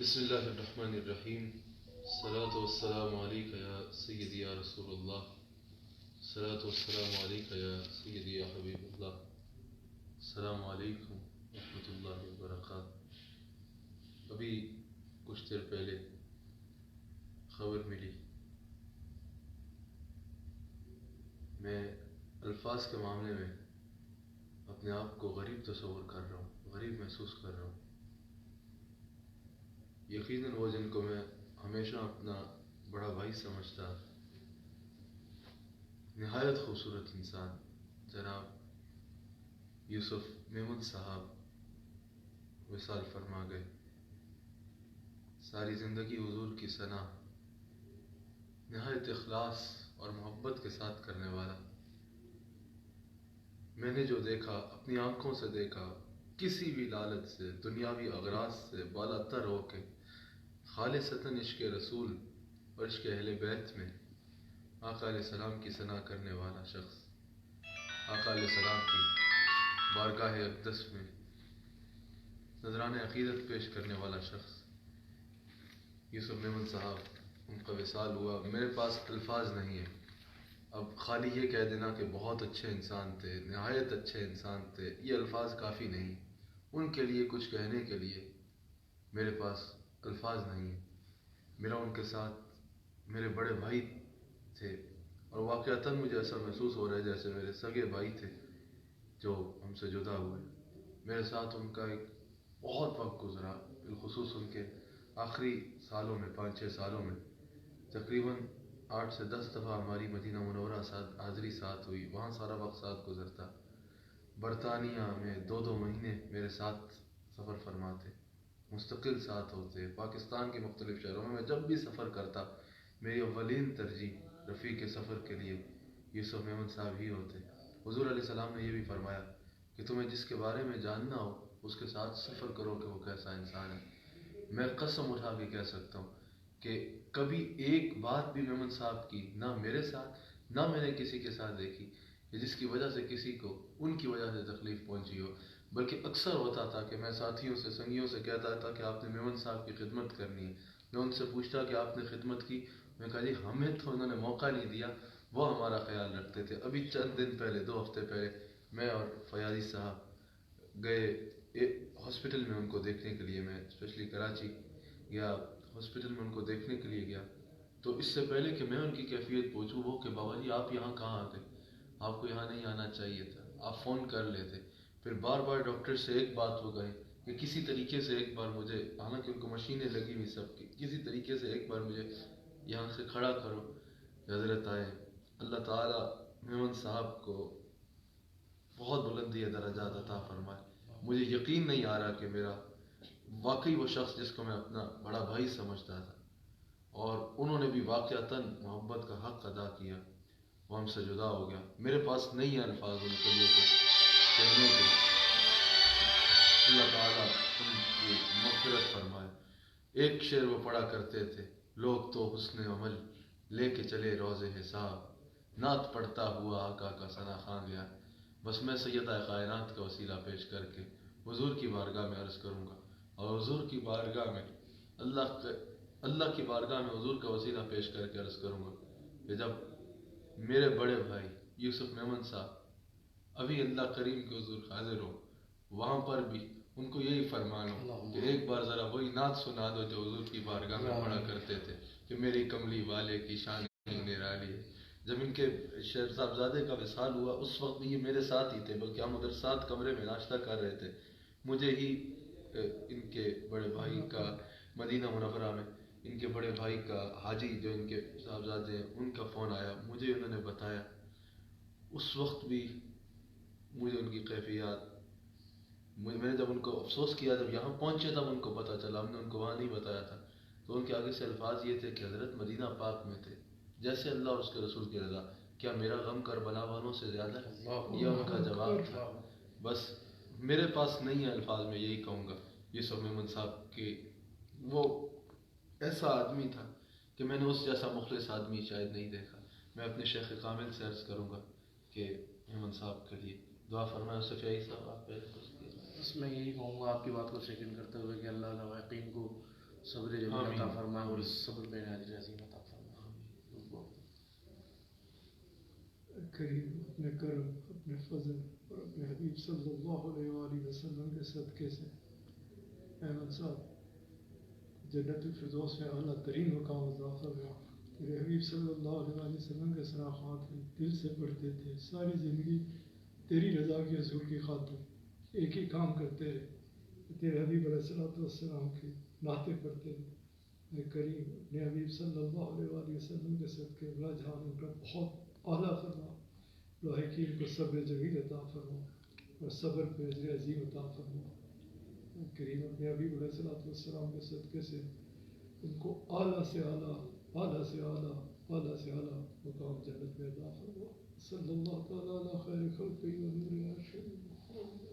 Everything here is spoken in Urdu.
بسم اللہ الرحمن الرحیم الصلاۃ والسلام علیک یا سیدی یا رسول اللہ الصلاۃ والسلام علیک یا سیدی یا حبیب اللہ السلام علیکم ورحمۃ اللہ وبرکاتہ۔ ابھی کچھ دیر پہلے خبر ملی، میں الفاظ کے معاملے میں اپنے آپ کو غریب تصور کر رہا ہوں، غریب محسوس کر رہا ہوں۔ یقیناً وہ جن کو میں ہمیشہ اپنا بڑا بھائی سمجھتا، نہایت خوبصورت انسان جناب یوسف میمن صاحب وصال فرما گئے۔ ساری زندگی حضور کی ثنا نہایت اخلاص اور محبت کے ساتھ کرنے والا۔ میں نے جو دیکھا، اپنی آنکھوں سے دیکھا، کسی بھی لالچ سے، دنیاوی اغراض سے بالا تر ہو کے خالصتاً عشق رسول اور عشق اہل بیت میں آقا علیہ السلام کی ثنا کرنے والا شخص، آقا علیہ السلام کی بارگاہ اقدس میں نذران عقیدت پیش کرنے والا شخص یوسف میمن صاحب، ان کا وصال ہوا۔ میرے پاس الفاظ نہیں ہیں، اب خالی یہ کہہ دینا کہ بہت اچھے انسان تھے، نہایت اچھے انسان تھے، یہ الفاظ کافی نہیں۔ ان کے لیے کچھ کہنے کے لیے میرے پاس الفاظ نہیں ہیں۔ میرا ان کے ساتھ میرے بڑے بھائی تھے، اور واقعتاً مجھے ایسا محسوس ہو رہا ہے جیسے میرے سگے بھائی تھے جو ہم سے جدا ہوئے۔ میرے ساتھ ان کا ایک بہت وقت گزرا، بالخصوص ان کے آخری سالوں میں، 5-6 سالوں میں تقریباً 8 سے 10 دفعہ ہماری مدینہ منورہ ساتھ حاضری ساتھ ہوئی، وہاں سارا وقت ساتھ گزرتا۔ برطانیہ میں 2 مہینے میرے ساتھ سفر فرماتے، مستقل ساتھ ہوتے۔ پاکستان کے مختلف شہروں میں جب بھی سفر کرتا، میری اولین ترجیح رفیق سفر کے لیے یوسف میمن صاحب ہی ہوتے۔ حضور علیہ السلام نے یہ بھی فرمایا کہ تمہیں جس کے بارے میں جاننا ہو اس کے ساتھ سفر کرو کہ وہ کیسا انسان ہے۔ میں قسم اٹھا کے کہہ سکتا ہوں کہ کبھی ایک بات بھی میمن صاحب کی نہ میرے ساتھ نہ میں نے کسی کے ساتھ دیکھی کہ جس کی وجہ سے کسی کو ان کی وجہ سے تکلیف پہنچی ہو، بلکہ اکثر ہوتا تھا کہ میں ساتھیوں سے، سنگیوں سے کہتا تھا کہ آپ نے میمن صاحب کی خدمت کرنی ہے۔ میں ان سے پوچھتا کہ آپ نے خدمت کی؟ میں کہا جی ہمیں تو انہوں نے موقع نہیں دیا، وہ ہمارا خیال رکھتے تھے۔ ابھی چند دن پہلے، 2 ہفتے پہلے، میں اور فیاضی صاحب گئے ہاسپٹل میں ان کو دیکھنے کے لیے۔ میں اسپیشلی کراچی گیا، ہاسپٹل میں ان کو دیکھنے کے لیے گیا، تو اس سے پہلے کہ میں ان کی کیفیت پوچھوں وہ کہ بابا جی آپ یہاں کہاں آ گئے، آپ کو یہاں نہیں آنا چاہیے تھا، آپ فون کر لیتے۔ پھر بار بار ڈاکٹر سے ایک بات وہ کہیں کہ کسی طریقے سے ایک بار مجھے، حالانکہ ان کو مشینیں لگی ہوئی سب کی، کسی طریقے سے ایک بار مجھے یہاں سے کھڑا کرو کہ حضرت آئے۔ اللہ تعالیٰ میمن صاحب کو بہت بلندی درجات عطا فرمائے۔ مجھے یقین نہیں آ رہا کہ میرا واقعی وہ شخص جس کو میں اپنا بڑا بھائی سمجھتا تھا، اور انہوں نے بھی واقعتاً محبت کا حق ادا کیا، وہ ہم سے جدا ہو گیا۔ میرے پاس نہیں ہے الفاظ ان کے لیے کچھ کہنے کے۔ اللہ تعالیٰ ان کی مغفرت فرمائے۔ ایک شعر وہ پڑھا کرتے تھے، لوگ تو حسن عمل لے کے چلے روز حساب، نعت پڑھتا ہوا آقا کا ثنا خواں گیا۔ بس میں سیدہ کائنات کا وسیلہ پیش کر کے حضور کی بارگاہ میں عرض کروں گا، اور حضور کی بارگاہ میں اللہ کی بارگاہ میں حضور کا وسیلہ پیش کر کے عرض کروں گا کہ جب میرے بڑے بھائی یوسف میمن صاحب ابھی اللہ کریم کے حضور حاضر ہو، وہاں پر بھی ان کو یہی فرمانا کہ ایک بار ذرا وہی نعت سنا دو جو حضور کی بارگاہ میں پڑھا کرتے تھے کہ میری کملی والے کی شان نرالی ہے۔ جب ان کے شہر صاحبزادے کا وصال ہوا، اس وقت بھی یہ میرے ساتھ ہی تھے، بلکہ ہم ادھر ساتھ کمرے میں ناشتہ کر رہے تھے۔ مجھے ہی ان کے بڑے بھائی کا مدینہ منورہ میں ان کے بڑے بھائی کا، حاجی جو ان کے صاحبزادے ہیں، ان کا فون آیا، مجھے انہوں نے بتایا۔ اس وقت بھی مجھے ان کی کیفیات، میں نے جب ان کو افسوس کیا، جب یہاں پہنچے تب ان کو پتہ چلا، ہم نے ان کو وہاں نہیں بتایا تھا، تو ان کے آگے سے الفاظ یہ تھے کہ حضرت مدینہ پاک میں تھے، جیسے اللہ اور اس کے رسول کی رضا، کیا میرا غم کربلا والوں سے زیادہ ہے؟ یہ ان کا جواب تھا۔ بس میرے پاس نہیں ہے الفاظ، میں یہی کہوں گا یوسف میمن صاحب کہ وہ ایسا آدمی تھا کہ میں نے اس جیسا مخلص آدمی شاید نہیں دیکھا۔ میں اپنے شیخ کامل سے عرض کروں گا کہ میمن صاحب کے لیے دعا فرمائے۔ صفیہ صاحب آپ پہلے کچھ بس میں یہی کہوں گا آپ کی بات کو سیکنڈ کرتے ہوئے کہ اللہ تعالیٰ یقین کو صبر جمیل عطا فرما اور صبر میں اجر عظیم عطا فرما. کریم اپنے کرم، اپنے فضل اور اپنے حبیب صلی اللہ علیہ وآلہ وسلم کے صدقے سے احمد صاحب جنت الفردوس میں اعلیٰ ترین مقام عطا فرما. تیرے حبیب صلی اللہ علیہ وآلہ وسلم کے صراحات میں دل سے پڑھتے تھے، ساری زندگی تیری رضا کی حضور کی خاطر ایک ہی کام کرتے رہے، تیرے حبیب علیہ السلام کی نعتیں پڑھتے رہے. اے کریم اپنے حبیب صلی اللہ علیہ وآلہ وسلم کے صدقے اللہ جہاں ان کا بہت اعلیٰ فرما. لاحقین کو صبر جمیل عطا فرما اور صبر پہ اجر عظیم عطا فرما. کریم اپنے حبیب علیہ السلام کے صدقے سے ان کو اعلیٰ سے اعلیٰ، اعلیٰ سے اعلیٰ، اعلیٰ سے اعلیٰ مقام جنت میں عطا فرما. صلی اللہ تعالیٰ علی خیر خلقہ و نور عرشہ محمد.